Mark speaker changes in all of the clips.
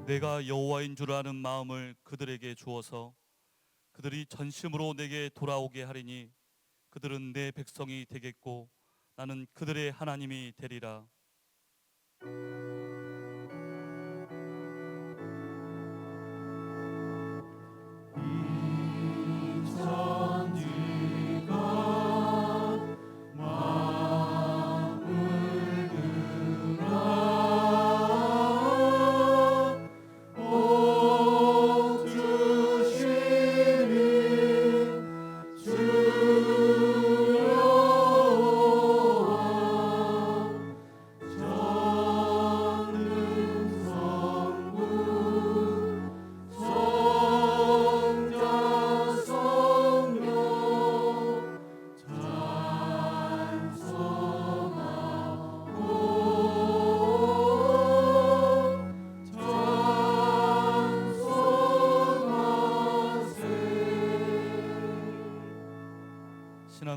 Speaker 1: 내가 여호와인 줄 아는 마음을 그들에게 주어서 그들이 전심으로 내게 돌아오게 하리니 그들은 내 백성이 되겠고 나는 그들의 하나님이 되리라.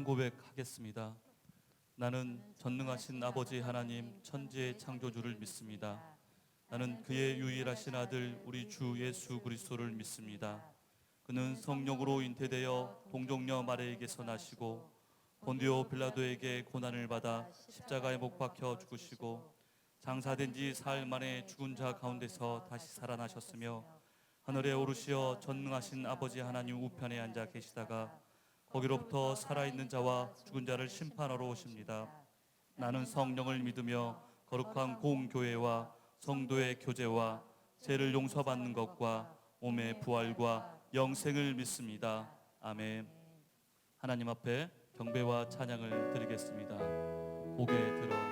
Speaker 1: 신앙 고백하겠습니다. 나는 전능하신 아버지 하나님 천지의 창조주를 믿습니다. 나는 그의 유일하신 아들 우리 주 예수 그리스도를 믿습니다. 그는 성령으로 잉태되어 동정녀 마리아에게서 나시고 본디오 빌라도에게 고난을 받아 십자가에 못 박혀 죽으시고 장사된 지 사흘 만에 죽은 자 가운데서 다시 살아나셨으며 하늘에 오르시어 전능하신 아버지 하나님 우편에 앉아 계시다가 거기로부터 살아있는 자와 죽은 자를 심판하러 오십니다. 나는 성령을 믿으며 거룩한 공교회와 성도의 교제와 죄를 용서받는 것과 몸의 부활과 영생을 믿습니다. 아멘. 하나님 앞에 경배와 찬양을 드리겠습니다. 고개 들어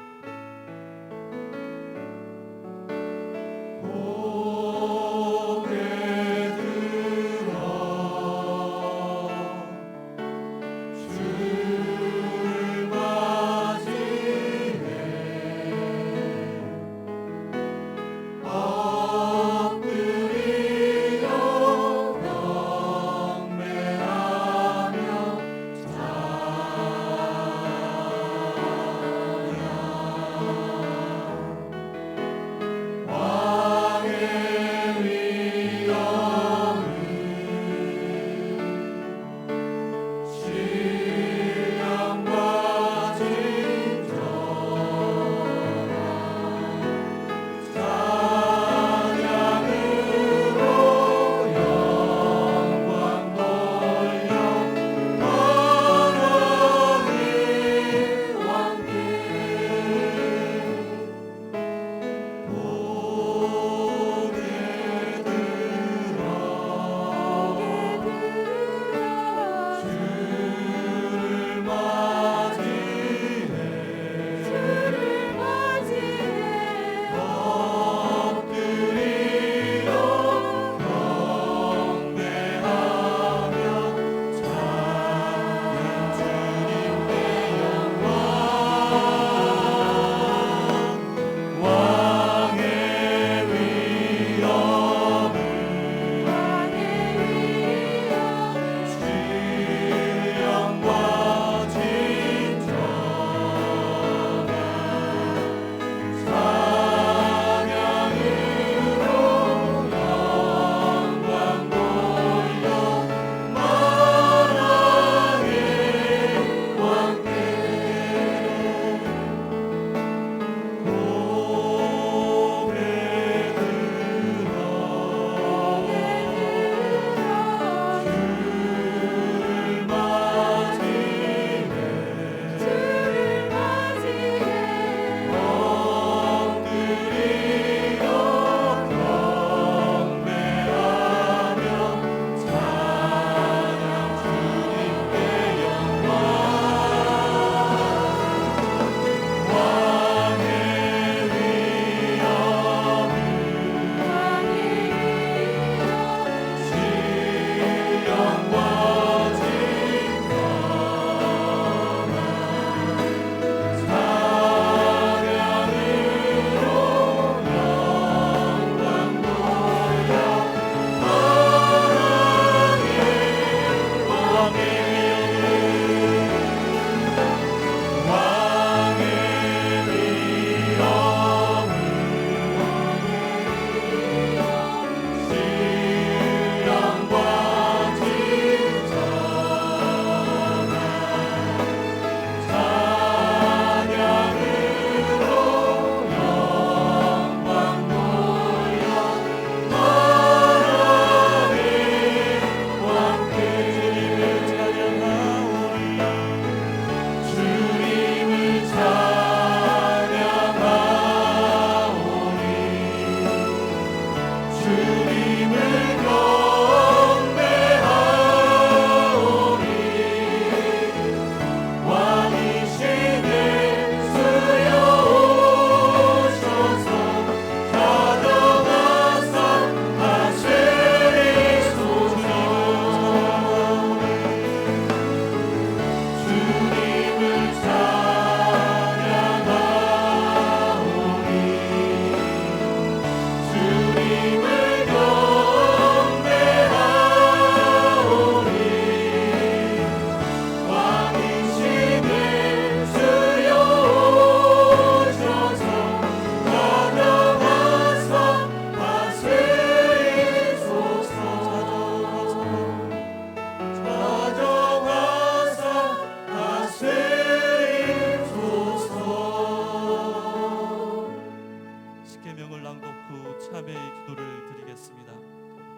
Speaker 1: 하겠습니다.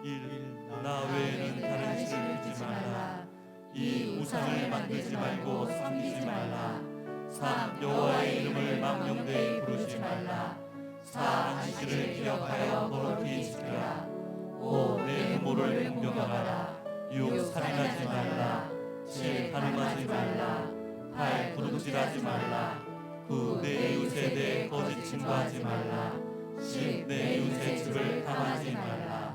Speaker 1: 1. 나 외에는 다른 신을 두지 말라. 2. 우상을 만들지 말고 섬기지 말라. 3. 여호와의 이름을 망령되이 부르지 말라. 4. 안식일을 기억하여 거룩히 지키라. 5. 내 부모를 공경하라. 6. 살인하지 말라. 7. 간음하지 말라. 8. 도둑질하지 말라. 9. 내 이웃에 대해 거짓 증거하지 말라. 10. 내 이웃의 집을 탐하지 말라.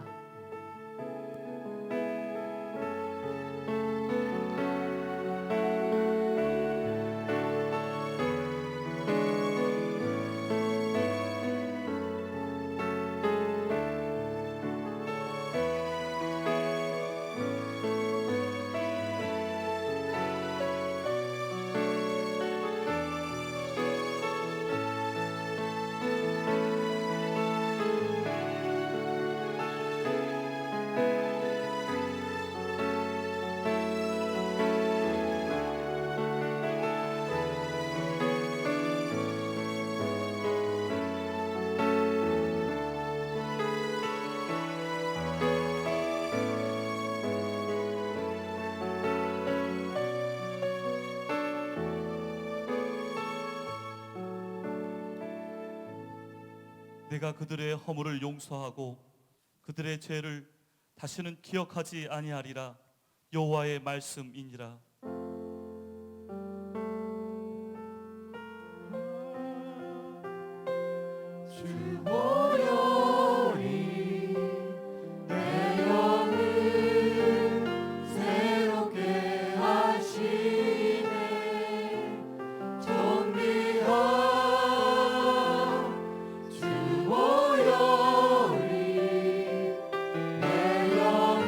Speaker 1: 내가 그들의 허물을 용서하고 그들의 죄를 다시는 기억하지 아니하리라. 여호와의 말씀이니라.
Speaker 2: 주 보혈이 내 영을 새롭게 하시네. 정리한 주 보혈이 내 영을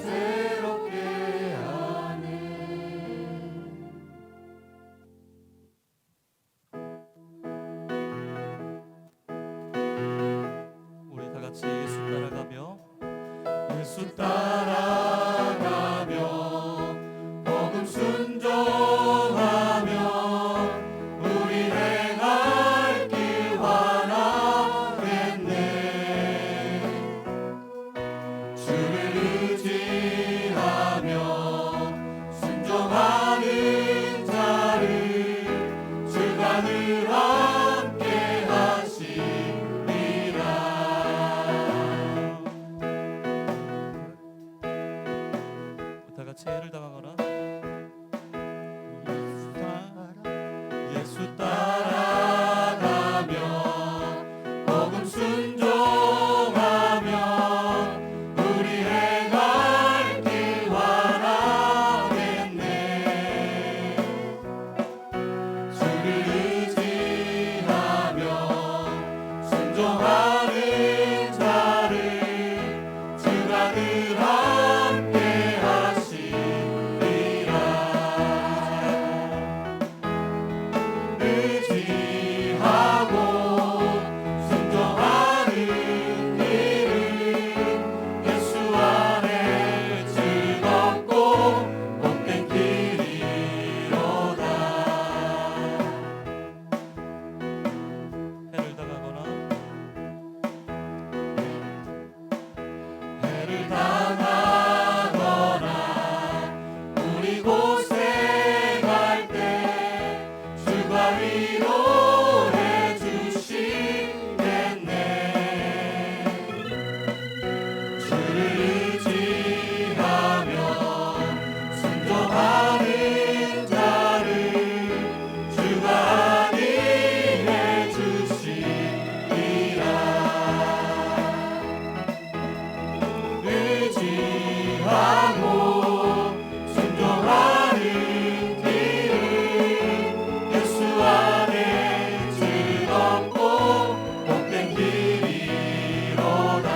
Speaker 2: 새롭게 하네.
Speaker 1: 우리 다 같이 예수 따라가며
Speaker 2: 예수 따라가며 복음 순종하며 우리 행할 길 환하겠네. 주를 의지하며 순종하는 자를 주가 늘 함께 하시리라.
Speaker 1: 다 같이 해를 당하거나
Speaker 2: 예수 따라가며 복음 순종하며 우리 행할 길 환하겠네. 주를 의지하며 순종하는 자를 주가 늘 함께 하시리라. 의지하고 순종하는 길은 예수 안에 즐겁고 복된 길이로다.
Speaker 1: 해를 당하거나
Speaker 2: 해를 당하거나 우리 고생할 때 주가 위로해 주시겠네. 주를 의지하며 순종하는 자를 주가 안위해 주시리라. 의지하고 순종하는 길은 예수 안에 즐겁고 복된 길이로다.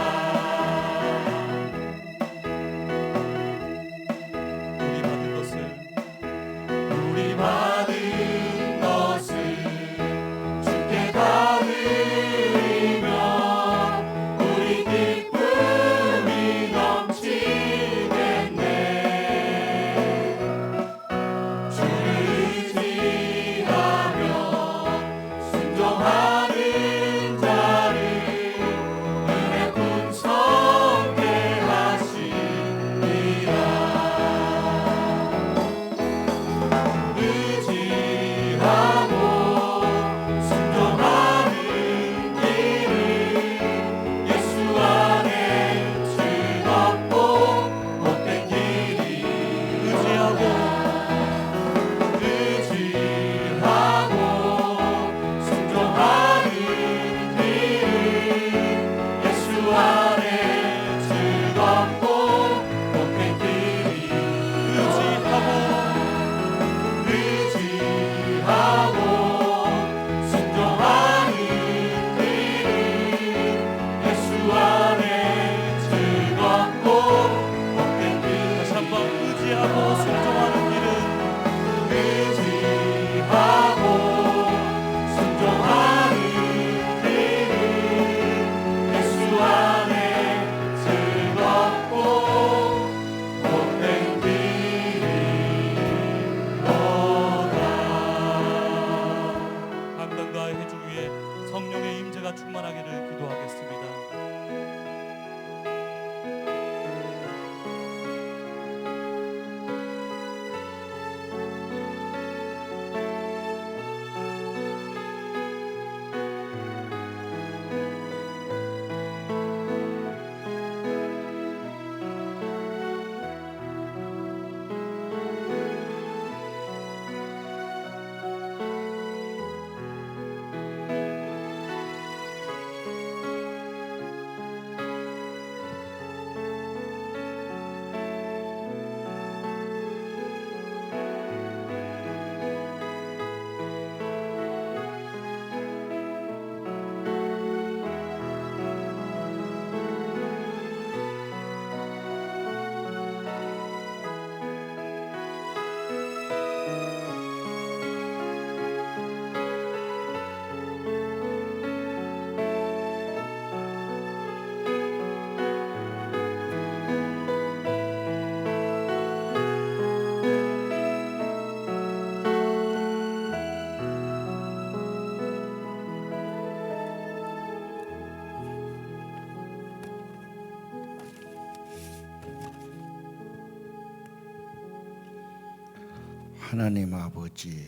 Speaker 3: 하나님 아버지,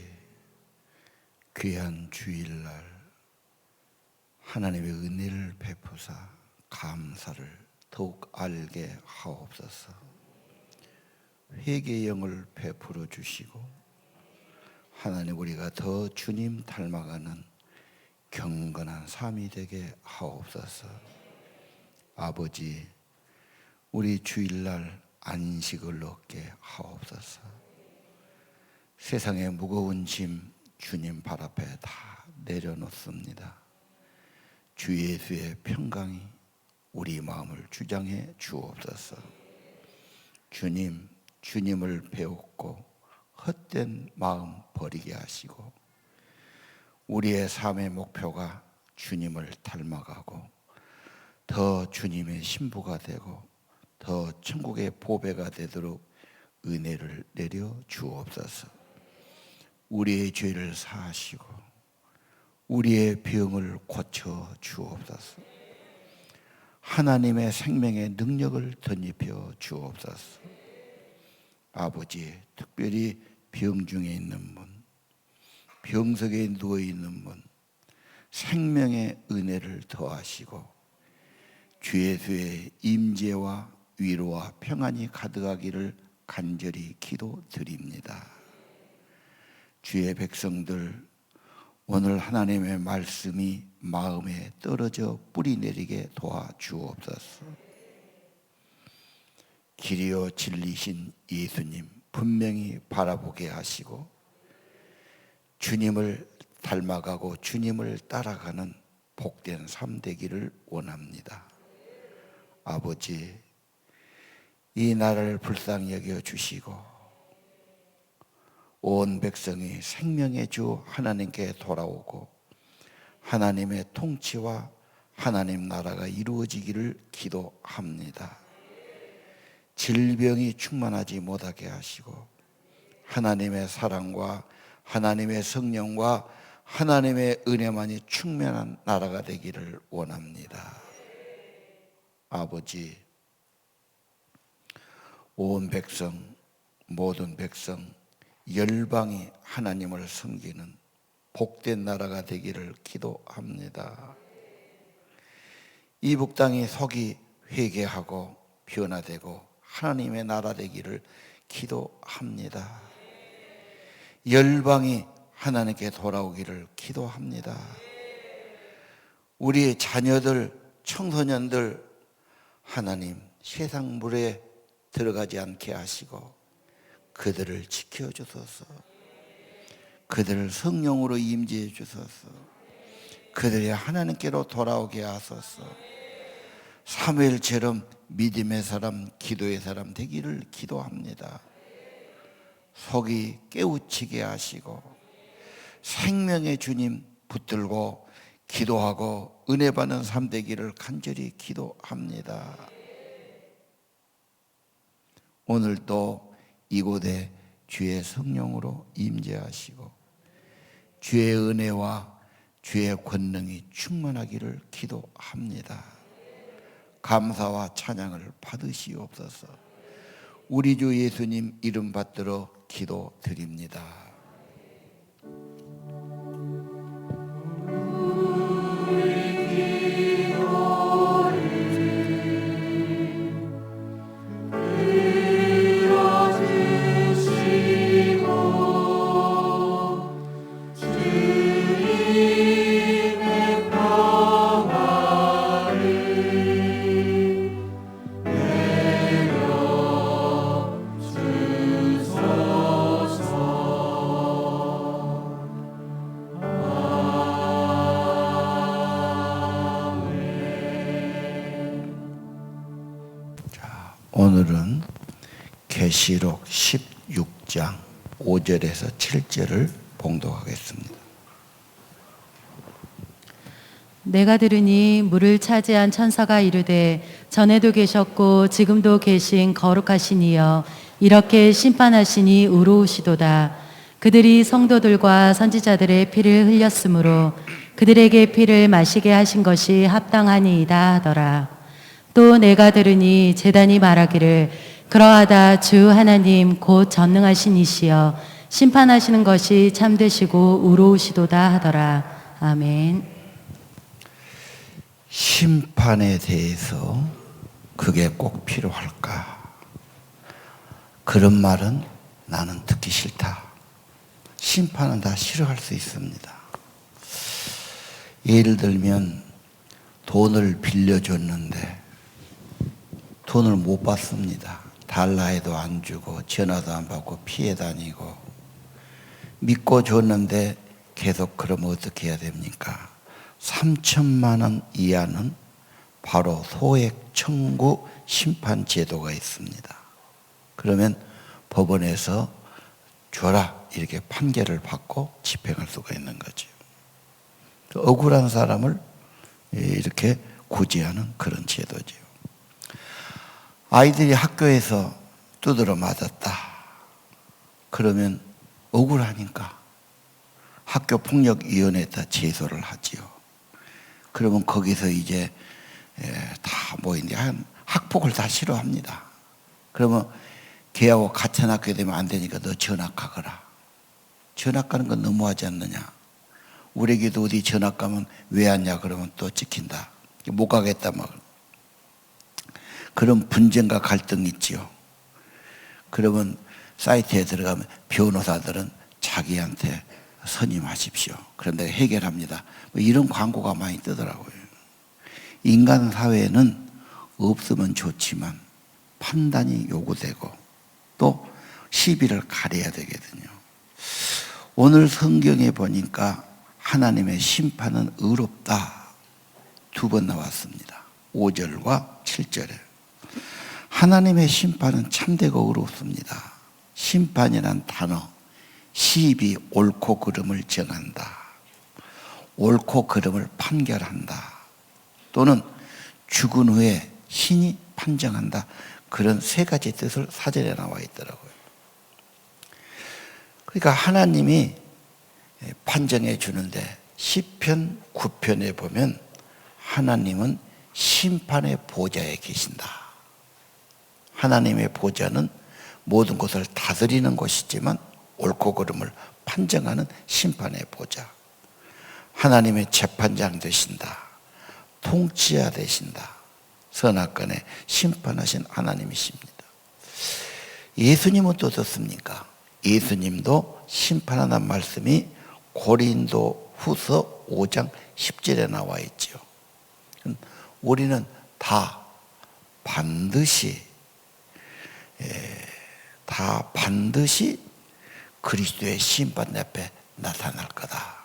Speaker 3: 귀한 주일날 하나님의 은혜를 베푸사 감사를 더욱 알게 하옵소서. 회개의 영을 베풀어 주시고 하나님, 우리가 더 주님 닮아가는 경건한 삶이 되게 하옵소서. 아버지, 우리 주일날 안식을 얻게 하옵소서. 세상의 무거운 짐 주님 발 앞에 다 내려놓습니다. 주 예수의 평강이 우리 마음을 주장해 주옵소서. 주님, 주님을 배웠고 헛된 마음 버리게 하시고 우리의 삶의 목표가 주님을 닮아가고 더 주님의 신부가 되고 더 천국의 보배가 되도록 은혜를 내려 주옵소서. 우리의 죄를 사하시고 우리의 병을 고쳐 주옵소서. 하나님의 생명의 능력을 덧입혀 주옵소서. 아버지, 특별히 병중에 있는 분, 병석에 누워있는 분, 생명의 은혜를 더하시고 주 예수의 임재와 위로와 평안이 가득하기를 간절히 기도드립니다. 주의 백성들, 오늘 하나님의 말씀이 마음에 떨어져 뿌리 내리게 도와주옵소서. 길이요 진리신 예수님 분명히 바라보게 하시고 주님을 닮아가고 주님을 따라가는 복된 삶 되기를 원합니다. 아버지, 이 나라를 불쌍히 여겨 주시고 온 백성이 생명의 주 하나님께 돌아오고 하나님의 통치와 하나님 나라가 이루어지기를 기도합니다. 질병이 충만하지 못하게 하시고 하나님의 사랑과 하나님의 성령과 하나님의 은혜만이 충만한 나라가 되기를 원합니다. 아버지, 온 백성, 모든 백성, 열방이 하나님을 섬기는 복된 나라가 되기를 기도합니다. 이북 땅이 속이 회개하고 변화되고 하나님의 나라 되기를 기도합니다. 열방이 하나님께 돌아오기를 기도합니다. 우리의 자녀들, 청소년들 하나님 세상 물에 들어가지 않게 하시고 그들을 지켜주소서. 그들을 성령으로 임재해 주소서. 그들이 하나님께로 돌아오게 하소서. 사무엘처럼 믿음의 사람, 기도의 사람 되기를 기도합니다. 속이 깨우치게 하시고 생명의 주님 붙들고 기도하고 은혜 받는 삶 되기를 간절히 기도합니다. 오늘도 이곳에 주의 성령으로 임재하시고 주의 은혜와 주의 권능이 충만하기를 기도합니다. 감사와 찬양을 받으시옵소서. 우리 주 예수님 이름 받들어 기도드립니다. 오늘은 계시록 16장 5절에서 7절을 봉독하겠습니다.
Speaker 4: 내가 들으니 물을 차지한 천사가 이르되 전에도 계셨고 지금도 계신 거룩하신 이여 이렇게 심판하시니 의로우시도다. 그들이 성도들과 선지자들의 피를 흘렸으므로 그들에게 피를 마시게 하신 것이 합당하니이다 하더라. 또 내가 들으니 제단이 말하기를 그러하다 주 하나님 곧 전능하신 이시여 심판하시는 것이 참되시고 의로우시도다 하더라. 아멘.
Speaker 3: 심판에 대해서 그게 꼭 필요할까? 그런 말은 나는 듣기 싫다. 심판은 다 싫어할 수 있습니다. 예를 들면 돈을 빌려줬는데 돈을 못 받습니다. 달라해도 안 주고 전화도 안 받고 피해 다니고, 믿고 줬는데 계속 그러면 어떻게 해야 됩니까? 3천만 원 이하는 바로 소액 청구 심판 제도가 있습니다. 그러면 법원에서 줘라 이렇게 판결을 받고 집행할 수가 있는 거죠. 억울한 사람을 이렇게 구제하는 그런 제도죠. 아이들이 학교에서 두드러 맞았다. 그러면 억울하니까 학교폭력위원회에다 제소를 하지요. 그러면 거기서 이제 다 모이는데 학폭을 다 싫어합니다. 그러면 걔하고 같은 학교에 되면 안 되니까 너 전학 가거라. 전학 가는 건 너무하지 않느냐. 우리 애기도 어디 전학 가면 왜 왔냐 그러면 또 찍힌다. 못 가겠다 막. 그런 분쟁과 갈등이 있지요. 그러면 사이트에 들어가면 변호사들은 자기한테 선임하십시오. 그런데 해결합니다. 뭐 이런 광고가 많이 뜨더라고요. 인간 사회는 없으면 좋지만 판단이 요구되고 또 시비를 가려야 되거든요. 오늘 성경에 보니까 하나님의 심판은 의롭다 2번 나왔습니다. 5절과 7절에. 하나님의 심판은 참되고 의롭습니다. 심판이란 단어, 시비 옳고 그름을 정한다. 옳고 그름을 판결한다. 또는 죽은 후에 신이 판정한다. 그런 3가지 뜻을 사전에 나와 있더라고요. 그러니까 하나님이 판정해 주는데 시편 9편에 보면 하나님은 심판의 보좌에 계신다. 하나님의 보좌는 모든 것을 다스리는 곳이지만 옳고 그름을 판정하는 심판의 보좌. 하나님의 재판장 되신다. 통치자 되신다. 선악간에 심판하신 하나님이십니다. 예수님은 또 어떻습니까? 예수님도 심판한다는 말씀이 고린도 후서 5장 10절에 나와 있죠. 우리는 다 반드시 그리스도의 심판 앞에 나타날 거다.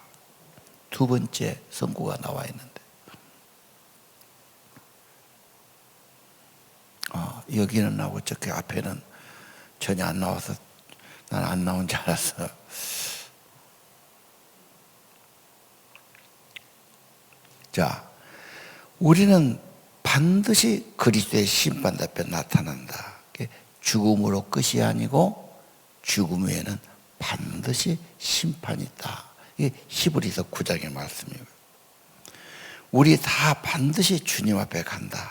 Speaker 3: 2번째 선고가 나와 있는데 여기는 나오고 저기 앞에는 전혀 안 나와서 난 안 나온 줄 알았어. 자, 우리는 반드시 그리스도의 심판 앞에 나타난다. 죽음으로 끝이 아니고 죽음 후에는 반드시 심판이 있다. 이게 히브리서 9장의 말씀이에요. 우리 다 반드시 주님 앞에 간다.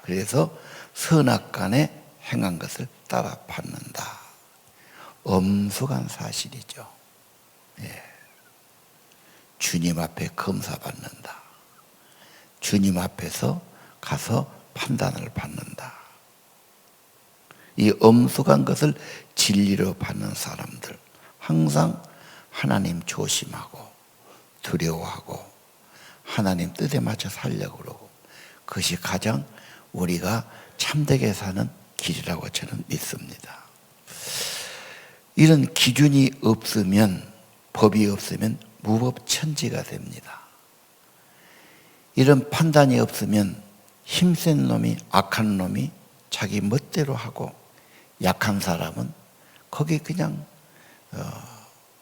Speaker 3: 그래서 선악간에 행한 것을 따라 받는다. 엄숙한 사실이죠. 예. 주님 앞에 검사받는다. 주님 앞에서 가서 판단을 받는다. 이 엄숙한 것을 진리로 받는 사람들 항상 하나님 조심하고 두려워하고 하나님 뜻에 맞춰 살려고 그러고, 그것이 가장 우리가 참되게 사는 길이라고 저는 믿습니다. 이런 기준이 없으면, 법이 없으면 무법천지가 됩니다. 이런 판단이 없으면 힘센 놈이, 악한 놈이 자기 멋대로 하고, 약한 사람은 거기 그냥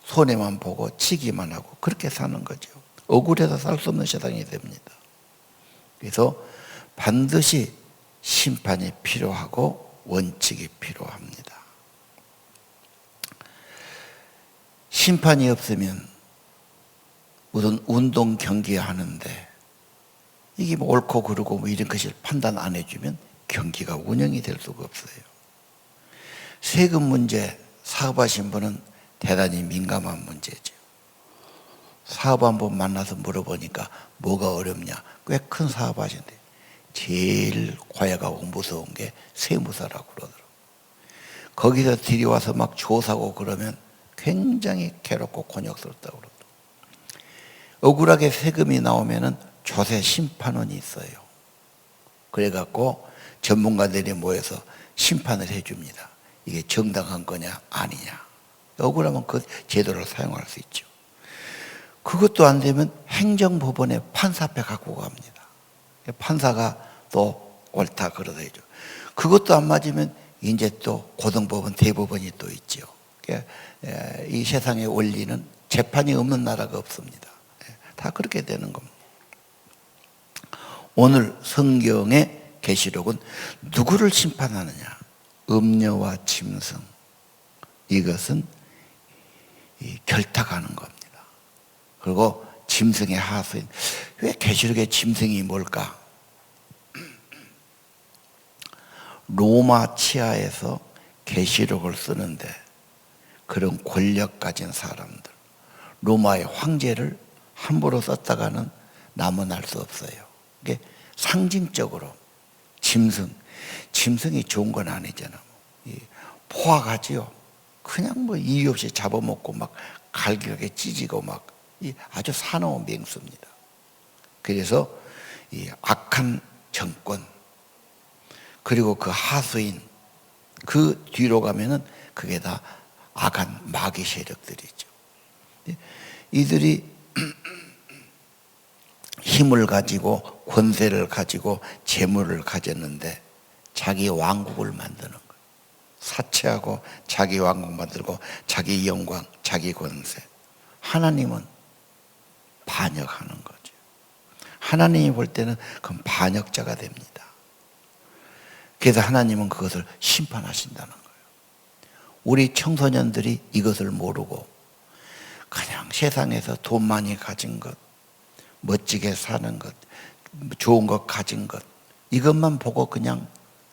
Speaker 3: 손해만 보고 치기만 하고 그렇게 사는 거죠. 억울해서 살 수 없는 세상이 됩니다. 그래서 반드시 심판이 필요하고 원칙이 필요합니다. 심판이 없으면 무슨 운동 경기 하는데 이게 뭐 옳고 그르고 뭐 이런 것을 판단 안 해주면 경기가 운영이 될 수가 없어요. 세금 문제 사업하신 분은 대단히 민감한 문제죠. 사업 한번 만나서 물어보니까 뭐가 어렵냐? 꽤 큰 사업 하신대. 제일 과외하고 무서운 게 세무사라고 그러더라고요. 거기서 들여와서 막 조사하고 그러면 굉장히 괴롭고 곤욕스럽다고 그러더라고요. 억울하게 세금이 나오면은 조세 심판원이 있어요. 그래갖고 전문가들이 모여서 심판을 해줍니다. 이게 정당한 거냐 아니냐. 억울하면 그 제도를 사용할 수 있죠. 그것도 안 되면 행정법원에 판사 앞에 갖고 갑니다. 판사가 또 옳다 그러다 해줘. 그것도 안 맞으면 이제 또 고등법원, 대법원이 또 있죠. 이 세상의 원리는 재판이 없는 나라가 없습니다. 다 그렇게 되는 겁니다. 오늘 성경의 계시록은 누구를 심판하느냐? 음녀와 짐승. 이것은 결탁하는 겁니다. 그리고 짐승의 하수인. 왜 계시록에 짐승이 뭘까? 로마 치하에서 계시록을 쓰는데 그런 권력 가진 사람들, 로마의 황제를 함부로 썼다가는 남은 알 수 없어요. 이게 상징적으로 짐승이 좋은 건 아니잖아. 포악하지요. 그냥 뭐 이유 없이 잡아먹고 막 갈기하게 찢이고 막 아주 사나운 맹수입니다. 그래서 이 악한 정권 그리고 그 하수인 그 뒤로 가면은 그게 다 악한 마귀 세력들이죠. 이들이 힘을 가지고 권세를 가지고 재물을 가졌는데 자기 왕국을 만드는 거예요. 사채하고 자기 왕국 만들고 자기 영광, 자기 권세. 하나님은 반역하는 거죠. 하나님이 볼 때는 그건 반역자가 됩니다. 그래서 하나님은 그것을 심판하신다는 거예요. 우리 청소년들이 이것을 모르고 그냥 세상에서 돈 많이 가진 것, 멋지게 사는 것, 좋은 것 가진 것 이것만 보고 그냥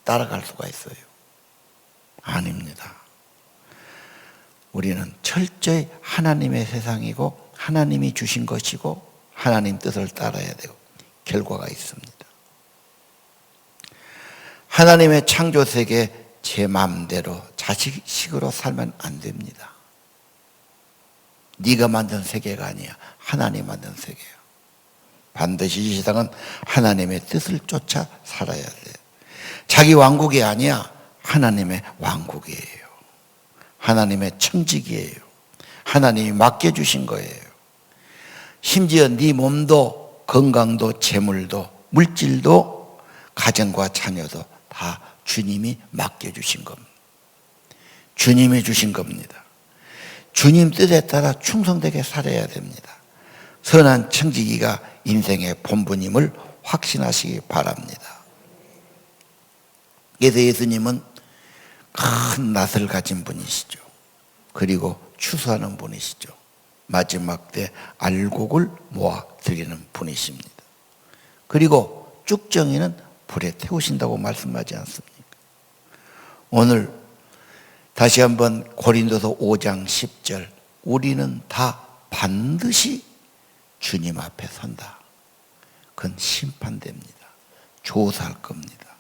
Speaker 3: 따라갈 수가 있어요. 아닙니다. 우리는 철저히 하나님의 세상이고 하나님이 주신 것이고 하나님 뜻을 따라야 되고 결과가 있습니다. 하나님의 창조세계 제 마음대로 자식식으로 살면 안 됩니다. 네가 만든 세계가 아니야. 하나님 만든 세계예요. 반드시 이 세상은 하나님의 뜻을 쫓아 살아야 돼요. 자기 왕국이 아니야. 하나님의 왕국이에요. 하나님의 청직이에요. 하나님이 맡겨주신 거예요. 심지어 네 몸도 건강도 재물도 물질도 가정과 자녀도 다 주님이 맡겨주신 겁니다. 주님이 주신 겁니다. 주님 뜻에 따라 충성되게 살아야 됩니다. 선한 청지기가 인생의 본분임을 확신하시기 바랍니다. 그래서 예수님은 큰 낯을 가진 분이시죠. 그리고 추수하는 분이시죠. 마지막 때 알곡을 모아 드리는 분이십니다. 그리고 쭉정이는 불에 태우신다고 말씀하지 않습니까? 오늘 다시 한번 고린도서 5장 10절 우리는 다 반드시 주님 앞에 선다. 그건 심판됩니다. 조사할 겁니다.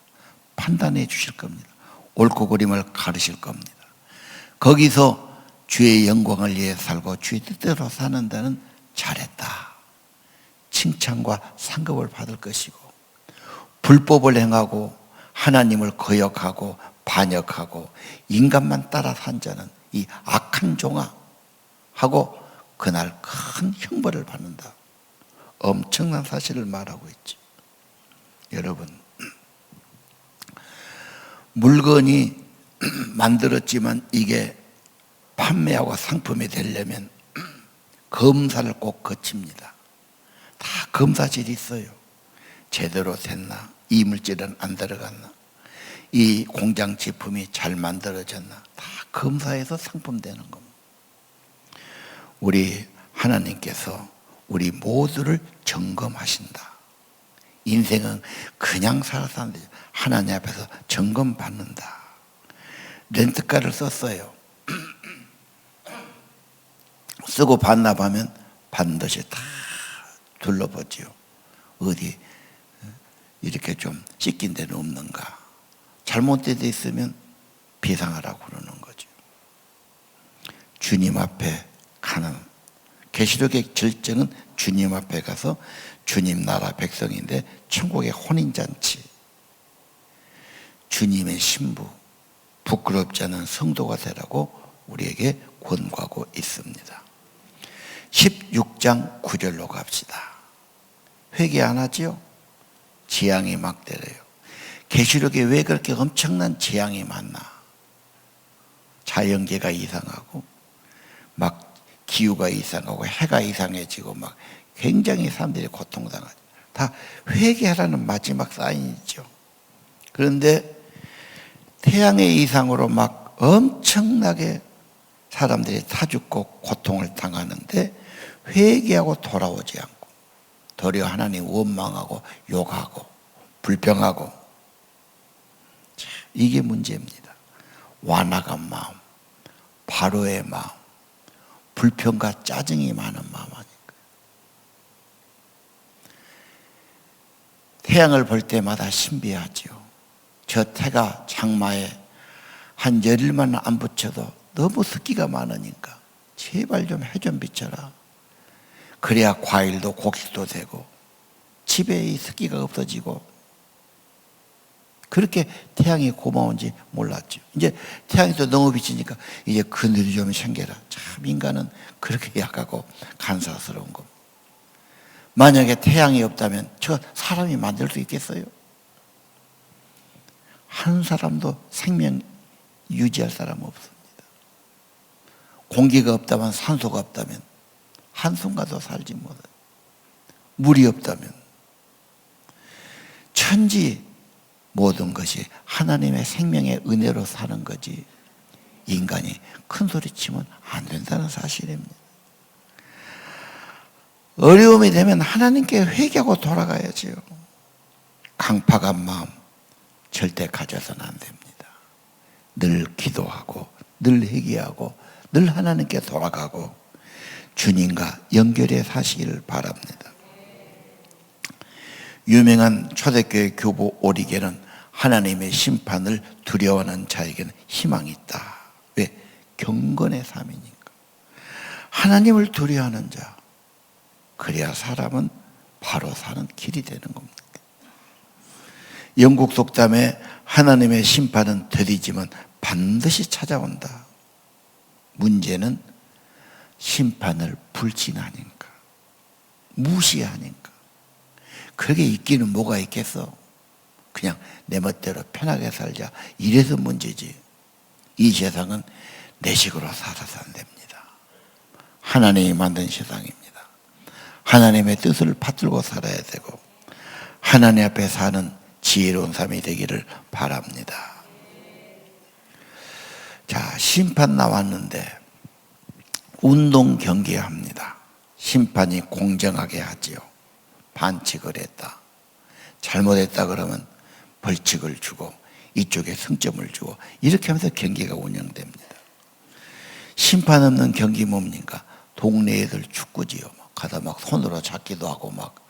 Speaker 3: 판단해 주실 겁니다. 옳고 그름을 가르칠 겁니다. 거기서 주의 영광을 위해 살고 주의 뜻대로 사는 데는 잘했다. 칭찬과 상급을 받을 것이고 불법을 행하고 하나님을 거역하고 반역하고 인간만 따라 산 자는 이 악한 종아 하고 그날 큰 형벌을 받는다. 엄청난 사실을 말하고 있죠. 여러분, 물건이 만들었지만 이게 판매하고 상품이 되려면 검사를 꼭 거칩니다. 다 검사실이 있어요. 제대로 됐나? 이물질은 안 들어갔나? 이 공장 제품이 잘 만들어졌나? 다 검사해서 상품 되는 겁니다. 우리 하나님께서 우리 모두를 점검하신다. 인생은 그냥 살아서 안 되죠. 하나님 앞에서 점검받는다. 렌트카를 썼어요. 쓰고 반납하면 반드시 다 둘러보지요. 어디 이렇게 좀 씻긴 데는 없는가. 잘못된 데 있으면 비상하라고 그러는 거죠. 주님 앞에 가는, 계시록의 절정은 주님 앞에 가서 주님 나라 백성인데 천국의 혼인잔치, 주님의 신부, 부끄럽지 않은 성도가 되라고 우리에게 권고하고 있습니다. 16장 9절로 갑시다. 회개 안 하지요? 재앙이 막대래요. 계시록에 왜 그렇게 엄청난 재앙이 많나? 자연계가 이상하고 막 기후가 이상하고 해가 이상해지고 막 굉장히 사람들이 고통당하죠. 다 회개하라는 마지막 사인이죠. 그런데 태양의 이상으로 막 엄청나게 사람들이 타죽고 고통을 당하는데 회개하고 돌아오지 않고 도리어 하나님 원망하고 욕하고 불평하고, 이게 문제입니다. 완악한 마음, 바로의 마음, 불평과 짜증이 많은 마음 아닐까. 태양을 볼 때마다 신비하지요. 저 태가 장마에 한 열일만 안 붙여도 너무 습기가 많으니까 제발 좀 해 좀 비춰라. 그래야 과일도 곡식도 되고 집에 이 습기가 없어지고. 그렇게 태양이 고마운지 몰랐죠. 이제 태양이 또 너무 비치니까 이제 그늘이 좀 생겨라. 참 인간은 그렇게 약하고 간사스러운 겁니다. 만약에 태양이 없다면 저 사람이 만들 수 있겠어요? 한 사람도 생명 유지할 사람 없습니다. 공기가 없다면, 산소가 없다면 한순간도 살지 못해요. 물이 없다면. 천지 모든 것이 하나님의 생명의 은혜로 사는 거지, 인간이 큰 소리 치면 안 된다는 사실입니다. 어려움이 되면 하나님께 회개하고 돌아가야지요. 강팍한 마음 절대 가져서는 안 됩니다. 늘 기도하고 늘 회개하고 늘 하나님께 돌아가고 주님과 연결해 사시기를 바랍니다. 유명한 초대교회 교부 오리게는 하나님의 심판을 두려워하는 자에게는 희망이 있다. 왜? 경건의 삶이니까. 하나님을 두려워하는 자, 그래야 사람은 바로 사는 길이 되는 겁니다. 영국 속담에 하나님의 심판은 더디지만 반드시 찾아온다. 문제는 심판을 불신하니까, 무시하니까. 그게 있기는 뭐가 있겠어? 그냥 내 멋대로 편하게 살자, 이래서 문제지. 이 세상은 내 식으로 살아서 안 됩니다. 하나님이 만든 세상입니다. 하나님의 뜻을 받들고 살아야 되고 하나님 앞에 사는 지혜로운 삶이 되기를 바랍니다. 자, 심판 나왔는데 운동 경계합니다. 심판이 공정하게 하지요. 반칙을 했다, 잘못했다 그러면 벌칙을 주고 이쪽에 승점을 주고, 이렇게 하면서 경기가 운영됩니다. 심판 없는 경기 뭡니까? 동네 애들 축구지요. 가다 막 손으로 잡기도 하고 막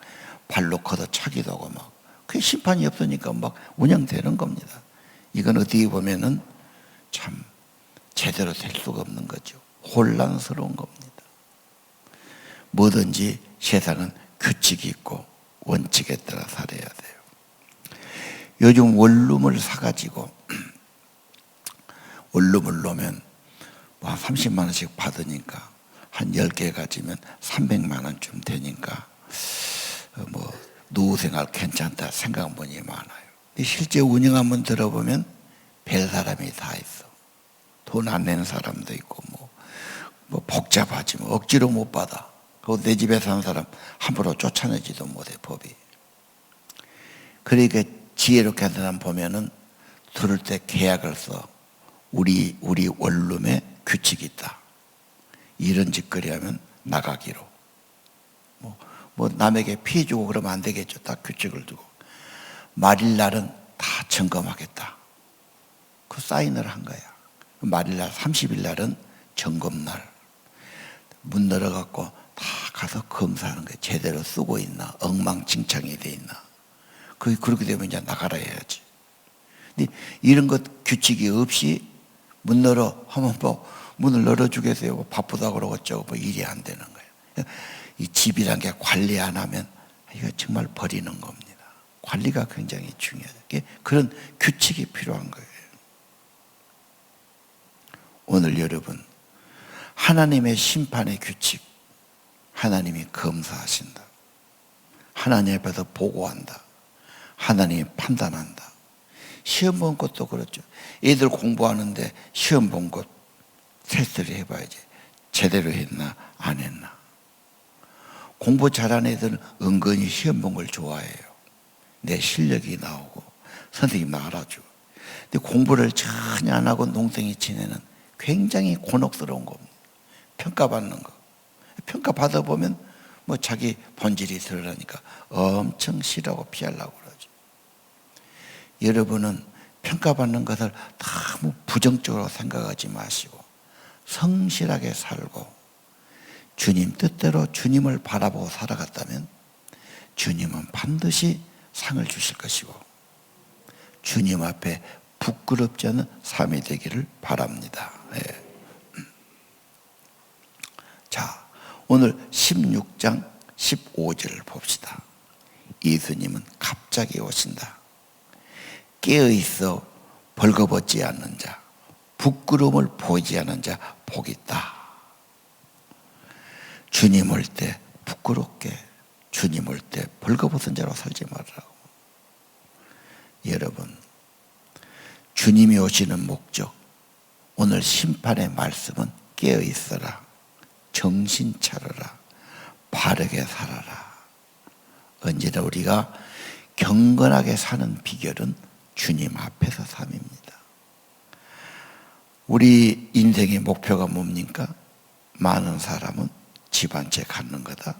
Speaker 3: 발로 걷어 차기도 하고 막, 그게 심판이 없으니까 막 운영되는 겁니다. 이건 어떻게 보면은 참 제대로 될 수가 없는 거죠. 혼란스러운 겁니다. 뭐든지 세상은 규칙이 있고 원칙에 따라 살아야 돼요. 요즘 원룸을 사가지고 원룸을 놓으면 뭐 한 30만 원씩 받으니까 한 10개 가지면 300만 원쯤 되니까 뭐 노후 생활 괜찮다 생각분이 많아요. 실제 운영 한번 들어보면 별 사람이 다 있어. 돈 안 내는 사람도 있고 뭐 복잡하지 뭐 억지로 못 받아. 그리고 내 집에 사는 사람 함부로 쫓아내지도 못해, 법이. 그러니까 지혜롭게 하는 사람 보면은 들을 때 계약을 써. 우리 원룸에 규칙이 있다. 이런 짓거리 하면 나가기로. 뭐 남에게 피해 주고 그러면 안 되겠죠. 딱 규칙을 두고. 말일날은 다 점검하겠다. 그 사인을 한 거야. 말일날 30일 날은 점검날. 문 열어갖고 다 가서 검사하는 거예요. 제대로 쓰고 있나, 엉망진창이 돼 있나. 그렇게 되면 이제 나가라 해야지. 근데 이런 것 규칙이 없이 문 열어 하면 뭐 문을 열어주겠어요. 뭐 바쁘다 그러고 어쩌고 뭐 일이 안 되는 거예요. 이 집이란 게 관리 안 하면 이거 정말 버리는 겁니다. 관리가 굉장히 중요하다. 그런 규칙이 필요한 거예요. 오늘 여러분, 하나님의 심판의 규칙, 하나님이 검사하신다. 하나님 앞에서 보고한다. 하나님이 판단한다. 시험 본 것도 그렇죠. 애들 공부하는데 시험 본 것 테스트를 해봐야지. 제대로 했나 안 했나. 공부 잘하는 애들은 은근히 시험 본 걸 좋아해요. 내 실력이 나오고 선생님 나 알아줘. 근데 공부를 전혀 안 하고 농땡이 치는 굉장히 곤혹스러운 겁니다. 평가받는 거. 평가받아 보면 뭐 자기 본질이 드러나니까 엄청 싫어하고 피하려고 그러죠. 여러분은 평가받는 것을 너무 부정적으로 생각하지 마시고 성실하게 살고 주님 뜻대로 주님을 바라보고 살아갔다면 주님은 반드시 상을 주실 것이고 주님 앞에 부끄럽지 않은 삶이 되기를 바랍니다. 네. 자, 오늘 16장 15절을 봅시다. 예수님은 갑자기 오신다. 깨어있어 벌거벗지 않는 자, 부끄러움을 보이지 않는 자 복이 있다. 주님 올 때 부끄럽게, 주님 올 때 벌거벗은 자로 살지 말라고. 여러분, 주님이 오시는 목적, 오늘 심판의 말씀은 깨어있어라, 정신 차려라, 바르게 살아라. 언제나 우리가 경건하게 사는 비결은 주님 앞에서 삶입니다. 우리 인생의 목표가 뭡니까? 많은 사람은 집 한 채 갖는 거다,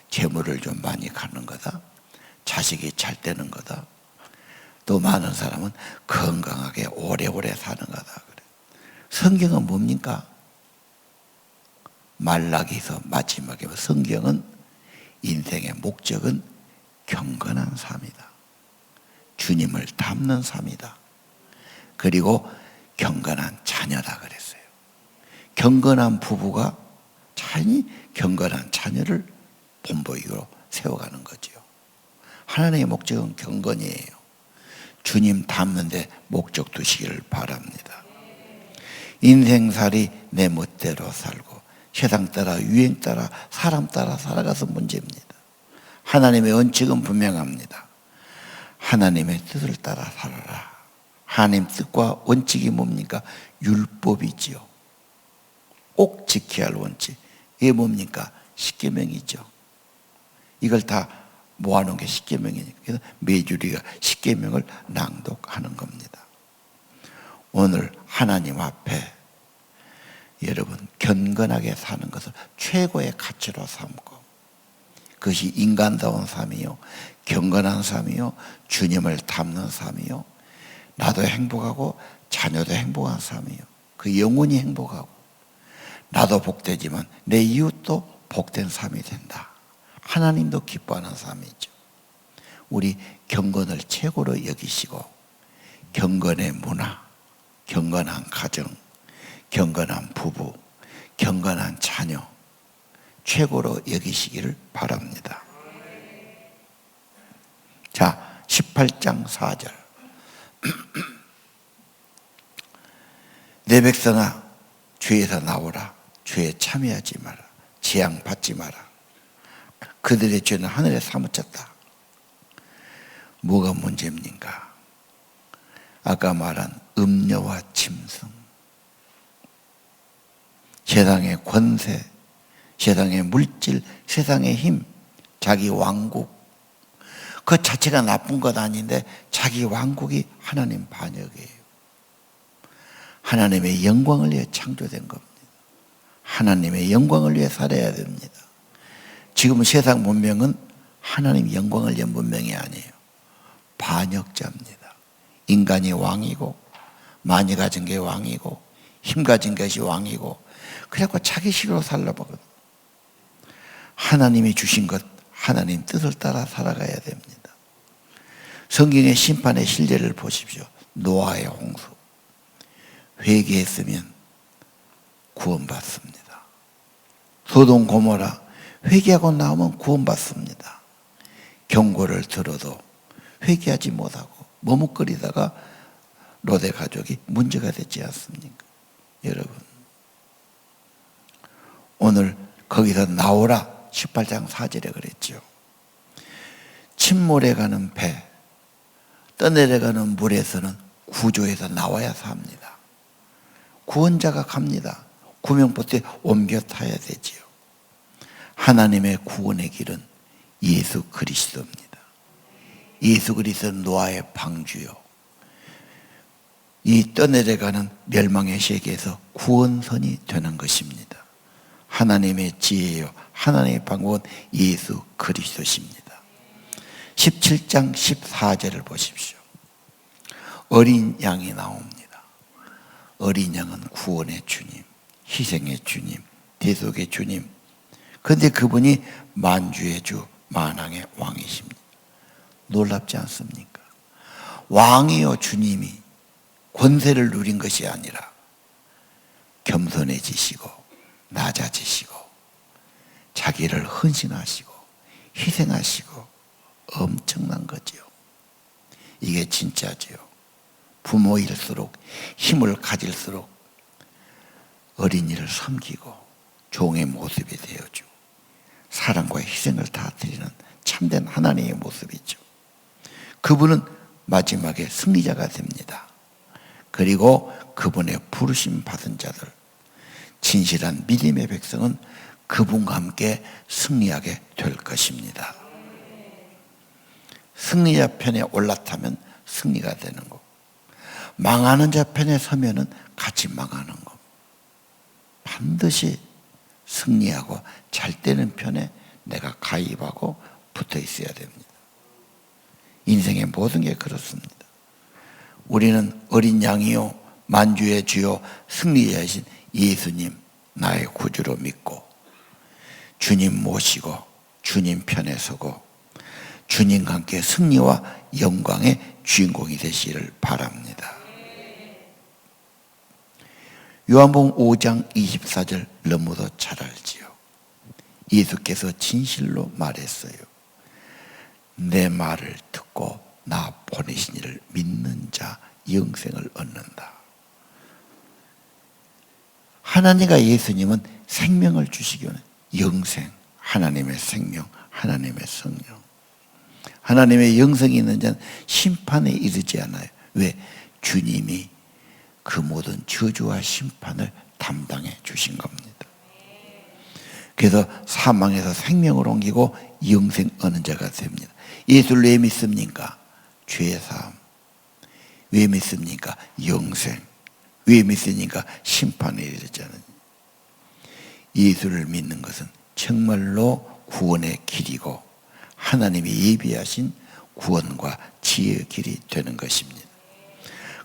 Speaker 3: 재물을 좀 많이 갖는 거다, 자식이 잘 되는 거다, 또 많은 사람은 건강하게 오래오래 사는 거다. 그래. 성경은 뭡니까? 말라기서 마지막에 성경은 인생의 목적은 경건한 삶이다. 주님을 닮는 삶이다. 그리고 경건한 자녀다 그랬어요. 경건한 부부가 자연히 경건한 자녀를 본보기로 세워가는 거죠. 하나님의 목적은 경건이에요. 주님 닮는 데 목적 두시기를 바랍니다. 인생살이 내 멋대로 살고 세상 따라 유행 따라 사람 따라 살아가서 문제입니다. 하나님의 원칙은 분명합니다. 하나님의 뜻을 따라 살아라. 하나님 뜻과 원칙이 뭡니까? 율법이지요. 꼭 지켜야 할 원칙. 이게 뭡니까? 십계명이죠. 이걸 다 모아놓은 게 십계명이니까. 그래서 매주 우리가 십계명을 낭독하는 겁니다. 오늘 하나님 앞에 여러분 경건하게 사는 것을 최고의 가치로 삼고, 그것이 인간다운 삶이요, 경건한 삶이요, 주님을 닮는 삶이요, 나도 행복하고 자녀도 행복한 삶이요, 그 영혼이 행복하고 나도 복되지만 내 이웃도 복된 삶이 된다. 하나님도 기뻐하는 삶이죠. 우리 경건을 최고로 여기시고 경건의 문화, 경건한 가정, 경건한 부부, 경건한 자녀 최고로 여기시기를 바랍니다. 자, 18장 4절. 내 백성아, 죄에서 나오라. 죄에 참여하지 마라. 재앙 받지 마라. 그들의 죄는 하늘에 사무쳤다. 뭐가 문제입니까? 아까 말한 음녀와 짐승, 세상의 권세, 세상의 물질, 세상의 힘, 자기 왕국, 그 자체가 나쁜 것 아닌데 자기 왕국이 하나님 반역이에요. 하나님의 영광을 위해 창조된 겁니다. 하나님의 영광을 위해 살아야 됩니다. 지금 세상 문명은 하나님 영광을 위한 문명이 아니에요. 반역자입니다. 인간이 왕이고 많이 가진 게 왕이고 힘 가진 것이 왕이고, 그래갖고 자기 식으로 살려보거든. 하나님이 주신 것, 하나님 뜻을 따라 살아가야 됩니다. 성경의 심판의 실제를 보십시오. 노아의 홍수. 회개했으면 구원받습니다. 소돔 고모라 회개하고 나오면 구원받습니다. 경고를 들어도 회개하지 못하고 머뭇거리다가 롯의 가족이 문제가 되지 않습니까? 여러분, 오늘 거기서 나오라 18장 4절에 그랬죠. 침몰해 가는 배, 떠내려가는 물에서는 구조에서 나와야 삽니다. 구원자가 갑니다. 구명보트에 옮겨 타야 되지요. 하나님의 구원의 길은 예수 그리스도입니다. 예수 그리스도는 노아의 방주요, 이 떠내려가는 멸망의 세계에서 구원선이 되는 것입니다. 하나님의 지혜요, 하나님의 방법은 예수 그리스도십니다. 17장 14절을 보십시오. 어린 양이 나옵니다. 어린 양은 구원의 주님, 희생의 주님, 대속의 주님. 그런데 그분이 만주의 주, 만왕의 왕이십니다. 놀랍지 않습니까? 왕이요 주님이 권세를 누린 것이 아니라 겸손해지시고 낮아지시고 자기를 헌신하시고 희생하시고 엄청난 거지요. 이게 진짜지요. 부모일수록 힘을 가질수록 어린이를 섬기고 종의 모습이 되어주고 사랑과 희생을 다 드리는 참된 하나님의 모습이죠. 그분은 마지막에 승리자가 됩니다. 그리고 그분의 부르심 받은 자들, 진실한 믿음의 백성은 그분과 함께 승리하게 될 것입니다. 승리자 편에 올라타면 승리가 되는 거, 망하는 자 편에 서면은 같이 망하는 거. 반드시 승리하고 잘 되는 편에 내가 가입하고 붙어 있어야 됩니다. 인생의 모든 게 그렇습니다. 우리는 어린 양이요 만주의 주요 승리자이신 예수님 나의 구주로 믿고 주님 모시고 주님 편에 서고 주님과 함께 승리와 영광의 주인공이 되시기를 바랍니다. 요한복음 5장 24절 너무도 잘 알지요. 예수께서 진실로 말했어요. 내 말을 듣고 나 보내신 이를 믿는 자 영생을 얻는다. 하나님과 예수님은 생명을 주시기 원해. 영생, 하나님의 생명, 하나님의 성령. 하나님의 영생이 있는 자는 심판에 이르지 않아요. 왜? 주님이 그 모든 저주와 심판을 담당해 주신 겁니다. 그래서 사망에서 생명을 옮기고 영생 얻는 자가 됩니다. 예수를 왜 믿습니까? 죄의 사함. 왜 믿습니까? 영생. 왜 믿습니까? 심판에 이르지 않은. 예수를 믿는 것은 정말로 구원의 길이고 하나님이 예비하신 구원과 지혜의 길이 되는 것입니다.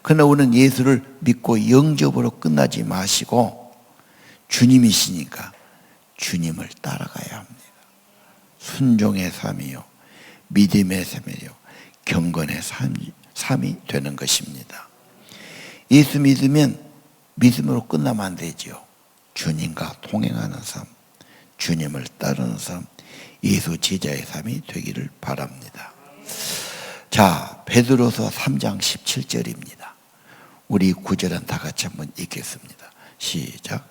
Speaker 3: 그러나 우리는 예수를 믿고 영접으로 끝나지 마시고 주님이시니까 주님을 따라가야 합니다. 순종의 삶이요, 믿음의 삶이요, 경건의 삶이 되는 것입니다. 예수 믿으면 믿음으로 끝나면 안 되죠. 주님과 동행하는 삶, 주님을 따르는 삶, 예수 제자의 삶이 되기를 바랍니다. 자, 베드로서 3장 17절입니다. 우리 구절은 다 같이 한번 읽겠습니다. 시작.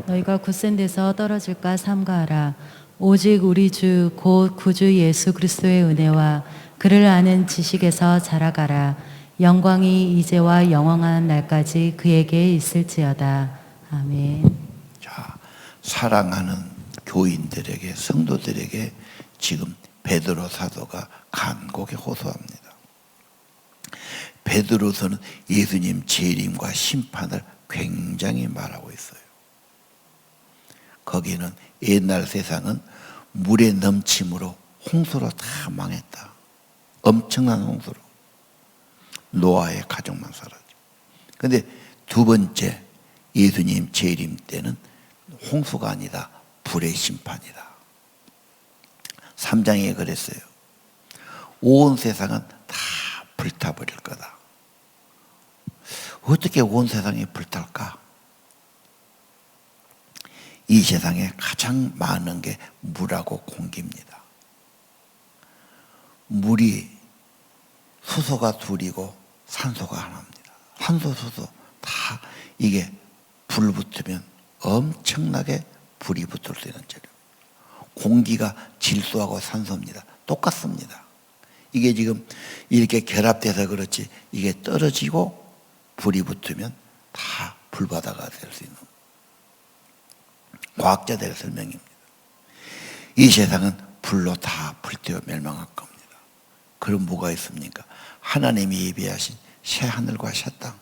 Speaker 4: 너희가 굳센 데서 떨어질까 삼가하라. 오직 우리 주 곧 구주 예수 그리스도의 은혜와 그를 아는 지식에서 자라가라. 영광이 이제와 영원한 날까지 그에게 있을지어다. 아멘.
Speaker 3: 자, 사랑하는 교인들에게, 성도들에게 지금 베드로 사도가 간곡히 호소합니다. 베드로서는 예수님 재림과 심판을 굉장히 말하고 있어요. 거기는 옛날 세상은 물의 넘침으로 홍수로 다 망했다. 엄청난 홍수로. 노아의 가족만 사라져. 근데 두 번째 예수님 재림 때는 홍수가 아니다. 불의 심판이다. 3장에 그랬어요. 온 세상은 다 불타버릴 거다. 어떻게 온 세상이 불탈까? 이 세상에 가장 많은 게 물하고 공기입니다. 물이 수소가 둘이고 산소가 하나입니다. 산소, 수소 다 이게 불 붙으면 엄청나게 불이 붙을 수 있는 재료. 공기가 질소하고 산소입니다. 똑같습니다. 이게 지금 이렇게 결합돼서 그렇지 이게 떨어지고 불이 붙으면 다 불바다가 될 수 있는 과학자들의 설명입니다. 이 세상은 불로 다 불태워 멸망할 겁니다. 그럼 뭐가 있습니까? 하나님이 예비하신 새 하늘과 새 땅.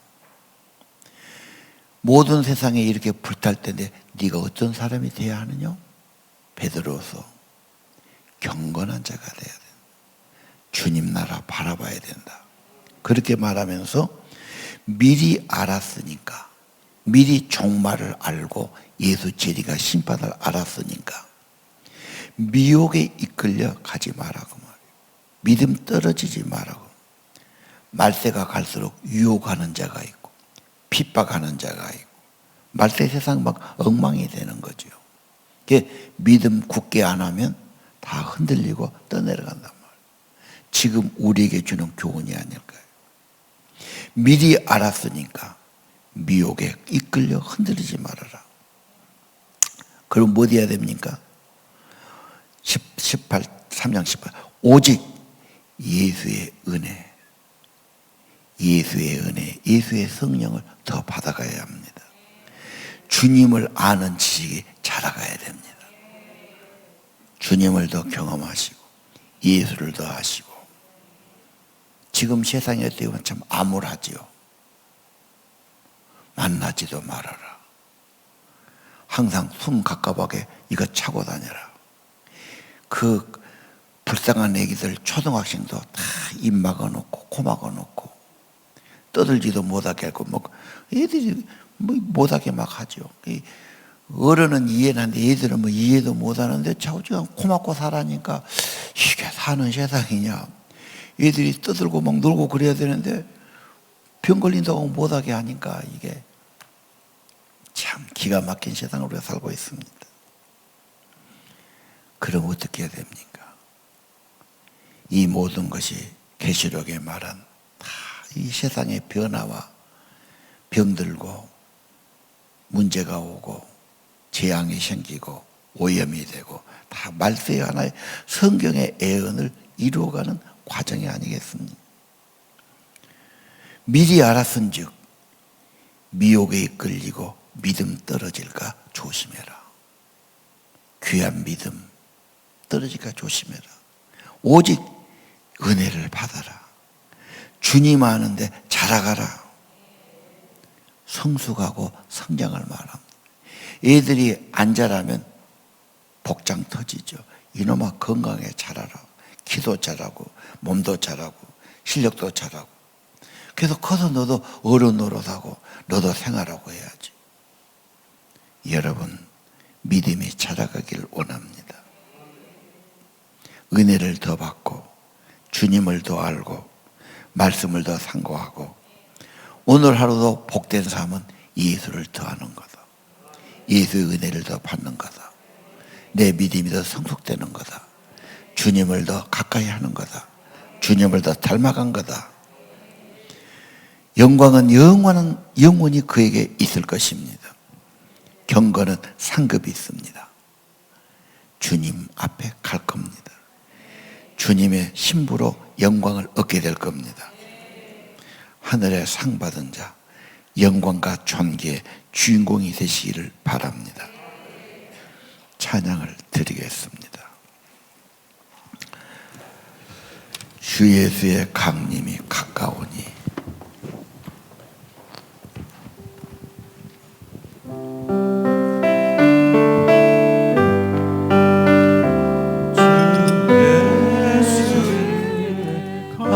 Speaker 3: 모든 세상에 이렇게 불탈 텐데 네가 어떤 사람이 되어야 하느냐? 베드로서 경건한 자가 되어야 된다. 주님 나라 바라봐야 된다. 그렇게 말하면서 미리 알았으니까, 미리 종말을 알고 예수 재림과 심판을 알았으니까 미혹에 이끌려 가지 말라고 말이에요. 믿음 떨어지지 말라고. 말세가 갈수록 유혹하는 자가 있고 핍박하는 자가 있고 말세 세상 막 엉망이 되는 거죠. 믿음 굳게 안 하면 다 흔들리고 떠내려간단 말이에요. 지금 우리에게 주는 교훈이 아닐까요? 미리 알았으니까 미혹에 이끌려 흔들리지 말아라. 그럼 뭐 해야 됩니까? 3장 18 오직 예수의 은혜, 예수의 성령을 더 받아가야 합니다. 주님을 아는 지식이 자라가야 됩니다. 주님을 더 경험하시고 예수를 더 하시고. 지금 세상에 어떻게 보면 참 암울하지요. 만나지도 말아라. 항상 숨 가깝하게 이거 차고 다녀라. 그 불쌍한 애기들 초등학생도 다 입 막아놓고 코 막아놓고 떠들지도 못하게 하고 뭐 애들이 뭐 못하게 막 하죠. 어른은 이해는 하는데 애들은 뭐 이해도 못하는데 자꾸 지금 코 막고 살아니까 이게 사는 세상이냐. 애들이 떠들고 막 놀고 그래야 되는데 병 걸린다고 못하게 하니까 이게 참 기가 막힌 세상으로 우리가 살고 있습니다. 그럼 어떻게 해야 됩니까? 이 모든 것이 계시록에 말한 다 이 세상의 변화와 병들고 문제가 오고 재앙이 생기고 오염이 되고 다 말세의 하나의 성경의 예언을 이루어가는 과정이 아니겠습니까? 미리 알았은즉 미혹에 이끌리고 믿음 떨어질까 조심해라. 귀한 믿음 떨어질까 조심해라. 오직 은혜를 받아라. 주님 아는데 자라가라. 성숙하고 성장을 말합니다. 애들이 안 자라면 복장 터지죠. 이놈아 건강하게 자라라. 키도 자라고 몸도 자라고 실력도 자라고. 그래서 커서 너도 어른 노릇하고 너도 생활하고 해야지. 여러분 믿음이 자라가길 원합니다. 은혜를 더 받고 주님을 더 알고 말씀을 더 상고하고 오늘 하루도 복된 삶은 예수를 더 아는 거다. 예수의 은혜를 더 받는 거다. 내 믿음이 더 성숙되는 거다. 주님을 더 가까이 하는 거다. 주님을 더 닮아간 거다. 영광은 영원히 그에게 있을 것입니다. 경건은 상급이 있습니다. 주님 앞에 갈 겁니다. 주님의 신부로 영광을 얻게 될 겁니다. 하늘에 상 받은 자, 영광과 존귀의 주인공이 되시기를 바랍니다. 찬양을 드리겠습니다. 주 예수의 강림이 가까우니
Speaker 2: 예수의 강림이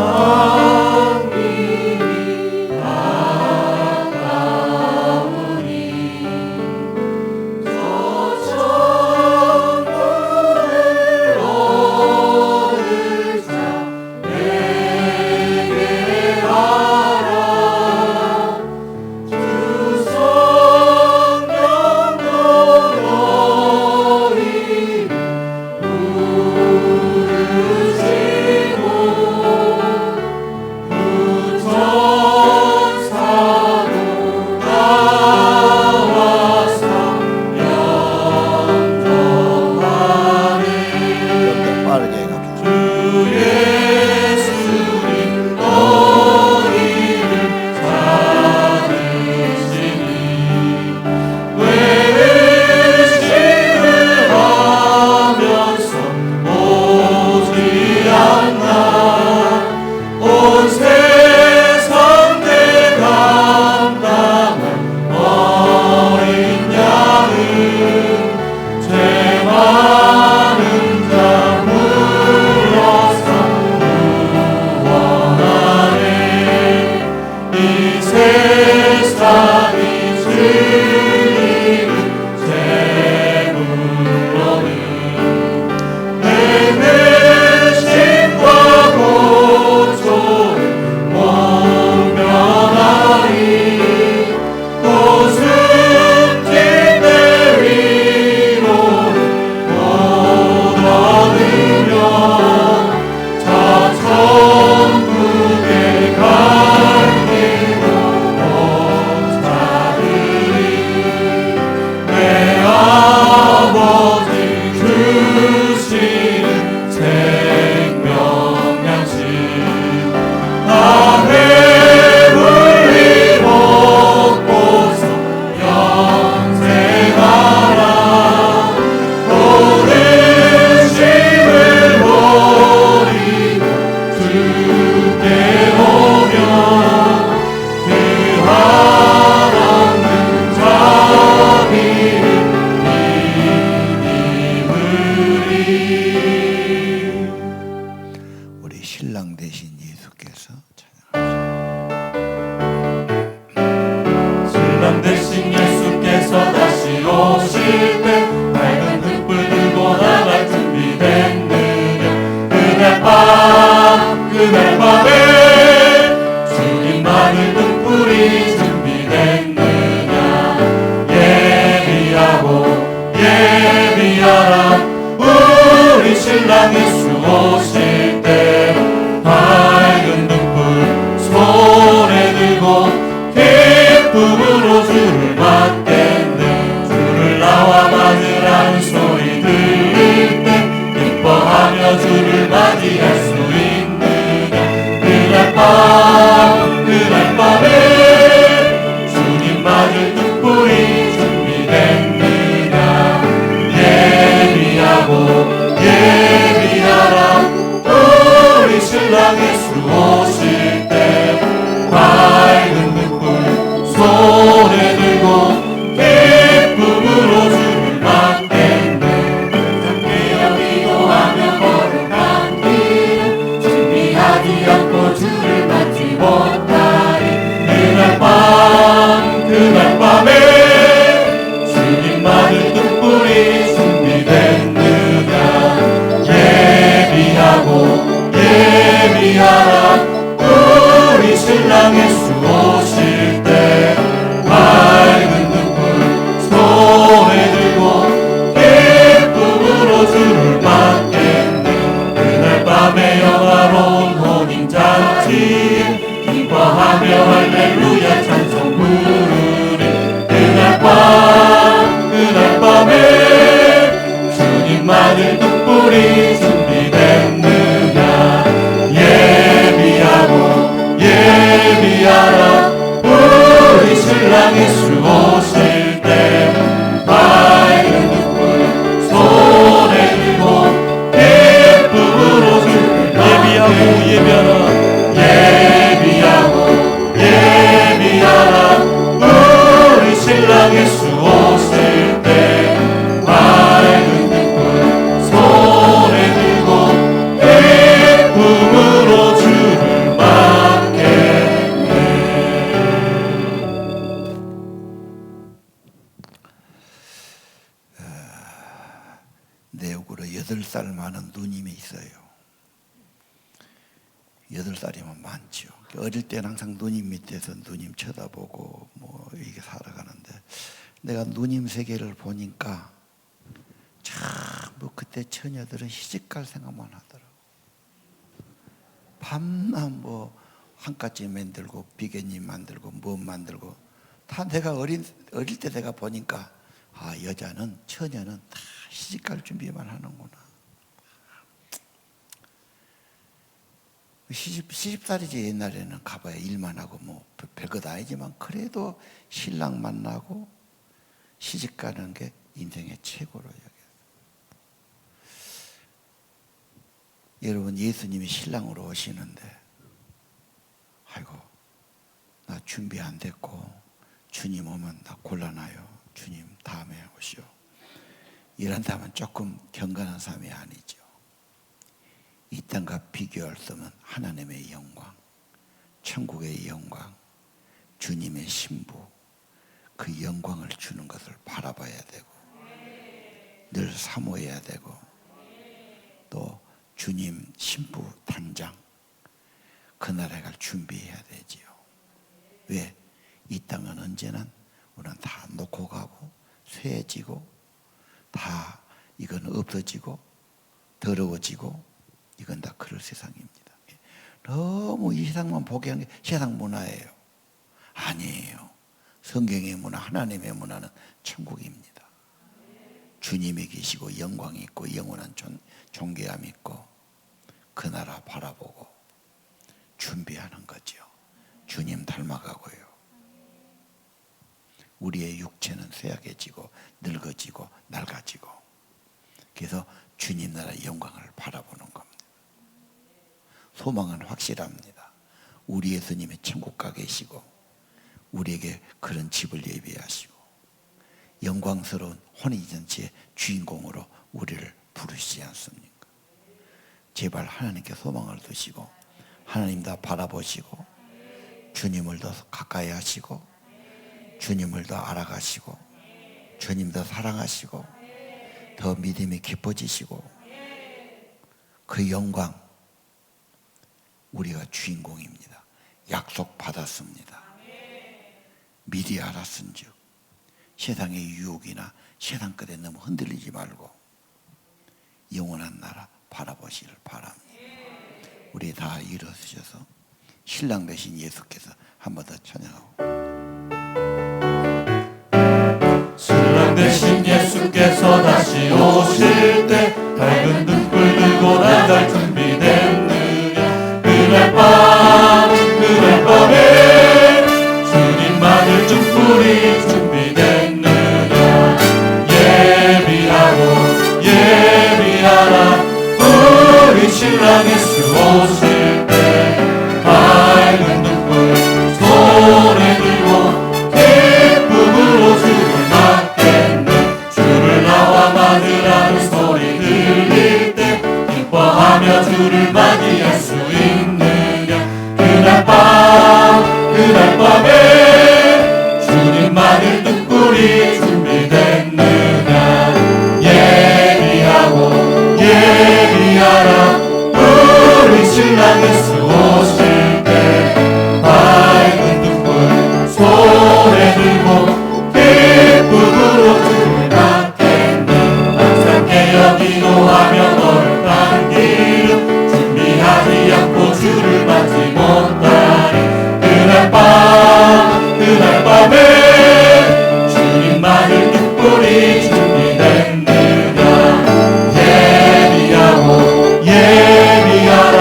Speaker 3: 신랑 되신 예수께서
Speaker 2: 신랑 되신 예수께서 다시 오실 때 밝은 등불 들고 나갈 준비됐느냐. 그날 밤에 주님만을 등불이 준비됐느냐. 예비하라 우리 신랑 예수 오실 때 밝은 등불 손에 들고 기쁨으로 주를 맞겠네. 주를 나와 맞으라는 소리 들릴 때 기뻐하며 주를 맞이할 수 있느냐. 그날 밤에 주님 맞을 등불이 준비됐느냐. 예비하라 우리 신랑 예수 오실 때 밝은 등불 손에 들고 기쁨으로 주를 맞겠네. 깨어 기도하며 거룩한 길을 준비하지 않고 주를 맞지 못하리. 그날 밤에 주님 맞을 등불이 준비됐느냐. 예비하라 우리 신랑 예수 오실 때 밝은 등불 손에 들고 기쁨으로 주를 맞겠네. 그날 밤에 영화로운 혼인잔치 기뻐하며 할렐루야 찬송 부르리. 그날 밤에 주님 맞을 등불이 준비됐느냐. 예비하라 우리 신랑 예수 오실 때 밝은 등불 손에 들고 기쁨으로 주를 예비하라 우리 신랑 예수 오실 때 밝은 등불 손에 들고 기쁨으로 주를 맞겠네.
Speaker 3: 내 역으로 8살 많은 누님이 있어요. 8살이면 많죠. 어릴 때는 항상 누님 밑에서 누님 쳐다보고 뭐 이게 살아가는데, 내가 누님 세계를 보니까 참 뭐 그때 처녀들은 시집갈 생각만 하더라고. 밤낮 뭐 한가지 만들고 비계님 만들고 뭐 만들고 다 내가 어릴 때 내가 보니까 아, 여자는 처녀는 다 시집갈 준비만 하는구나. 시집살이지. 옛날에는 가봐야 일만 하고 뭐 별것 아니지만 그래도 신랑 만나고 시집 가는 게 인생의 최고로 여겨요. 여러분, 예수님이 신랑으로 오시는데 아이고 나 준비 안 됐고 주님 오면 나 곤란해요. 주님 다음에 오시오. 이런다면 조금 경건한 삶이 아니죠. 이 땅과 비교할 수 없는 하나님의 영광, 천국의 영광, 주님의 신부, 그 영광을 주는 것을 바라봐야 되고 늘 사모해야 되고, 또 주님 신부 단장 그 나라에 갈 준비해야 되지요. 왜? 이 땅은 언제나 우리는 다 놓고 가고 쇠해지고 다 이건 없어지고 더러워지고 이건 다 그럴 세상입니다. 너무 이 세상만 보게 하는 게 세상 문화예요. 아니에요. 성경의 문화, 하나님의 문화는 천국입니다. 주님이 계시고 영광이 있고 영원한 존귀함이 있고 그 나라 바라보고 준비하는 거죠. 주님 닮아가고요. 우리의 육체는 쇠약해지고 늙어지고 낡아지고, 그래서 주님 나라 영광을 바라보는 겁니다. 소망은 확실합니다. 우리 예수님의 천국 가 계시고 우리에게 그런 집을 예비하시고 영광스러운 혼인잔치의 주인공으로 우리를 부르시지 않습니까? 제발 하나님께 소망을 두시고 하나님 더 바라보시고 주님을 더 가까이 하시고 주님을 더 알아가시고 주님 더 사랑하시고 더 믿음이 깊어지시고 그 영광 우리가 주인공입니다. 약속 받았습니다. 미리 알았은즉 세상의 유혹이나 세상 것에 너무 흔들리지 말고 영원한 나라 바라보시길 바랍니다. 우리 다 일어서셔서 신랑 되신 예수께서 한 번 더 찬양하고
Speaker 2: 신랑 되신 예수께서 다시 오실 때 밝은 등불 들고 나갈 준비됐느냐. 그날 밤에 주님 맞을 등불이 준비됐느냐. 예비하라 우리 신랑 예수 오실 때 밝은 등불 손에 들고 기쁨으로 주를 맞겠네. 주를 나와 맞으라는 소리 들릴 때 기뻐하며 주를 맞이할 수 있느냐. 그날 밤에 주님 맞을 등불이 준비됐느냐. 예비하라 우리 신랑 예수 오실 때 밝은 등불 손에 들고 기쁨으로 주를 맞겠네. 항상 깨어 기도하며 너를 당기는 준비하지 않고 주를 맞지 못하니. 그날 밤에 주님 맞을 등불이 준비됐느냐. 예비하라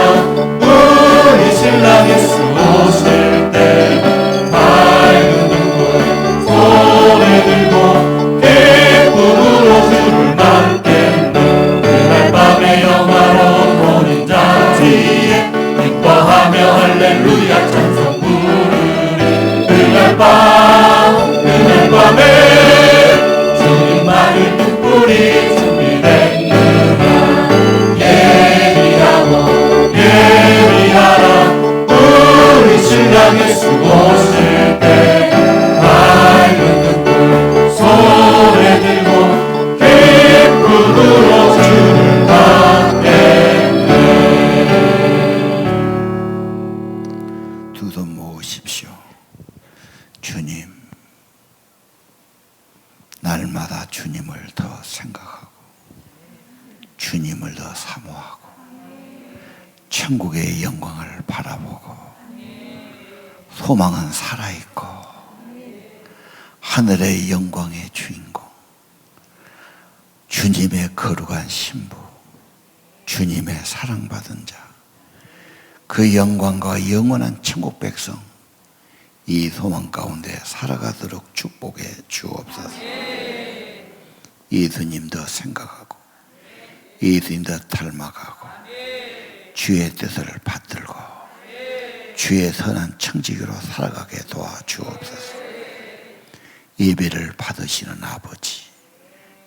Speaker 2: 우리 신랑 예수 오실 때 밝은 등불 손에 들고 기쁨으로 주를 맞겠네. 그날 밤에 영화로운 혼인잔치에 기뻐하며 할렐루야 찬송 부르리. 그날 밤에 주님 맞을 등불이 준비됐느냐. 예비하라 우리 신랑 예수 오실 때 밝은 등불 손에 들고 기쁨으로 주를 받겠네.
Speaker 3: 두 손 모으십시오. 주님, 날마다 주님을 더 생각하고 주님을 더 사모하고 천국의 영광을 바라보고 소망은 살아있고 하늘의 영광의 주인공 주님의 거룩한 신부 주님의 사랑받은 자 그 영광과 영원한 천국 백성 이 소망 가운데 살아가도록 축복해 주옵소서. 예수님도 생각하고 예수님도 닮아가고 주의 뜻을 받들고 주의 선한 청지기로 살아가게 도와주옵소서. 예배를 받으시는 아버지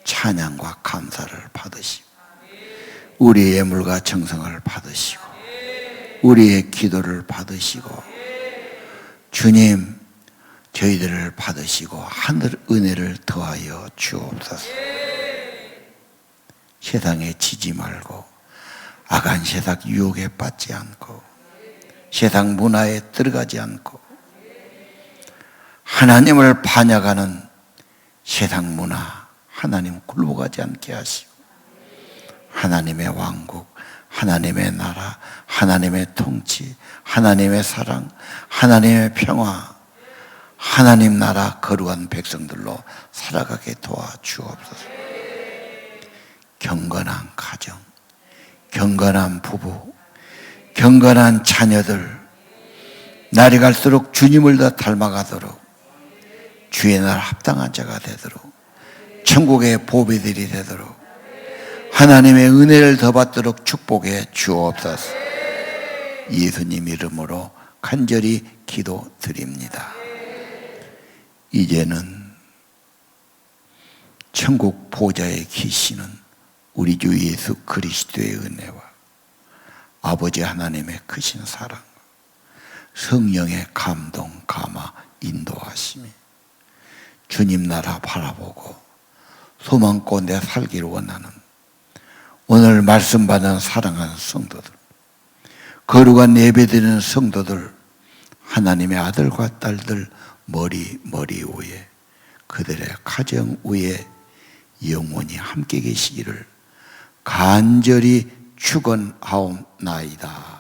Speaker 3: 찬양과 감사를 받으시고 우리의 예물과 정성을 받으시고 우리의 기도를 받으시고 주님 저희들을 받으시고 하늘 은혜를 더하여 주옵소서. 세상에 지지 말고 악한 세상 유혹에 빠지지 않고 세상 문화에 들어가지 않고 하나님을 반역하는 세상 문화 하나님 굴복하지 않게 하시고 하나님의 왕국 하나님의 나라 하나님의 통치 하나님의 사랑 하나님의 평화 하나님 나라 거룩한 백성들로 살아가게 도와주옵소서. 경건한 가정 경건한 부부 경건한 자녀들 날이 갈수록 주님을 더 닮아가도록 주의 날 합당한 자가 되도록 천국의 보배들이 되도록 하나님의 은혜를 더 받도록 축복해 주옵소서. 예수님 이름으로 간절히 기도드립니다. 이제는 천국 보좌에 계시는 우리 주 예수 그리스도의 은혜와 아버지 하나님의 크신 사랑, 성령의 감동, 감화, 인도하심이 주님 나라 바라보고 소망 가운데 살기를 원하는 오늘 말씀 받은 사랑하는 성도들, 거룩한 예배드리는 성도들, 하나님의 아들과 딸들 머리 위에, 그들의 가정 위에 영원히 함께 계시기를 간절히 축원하옵나이다.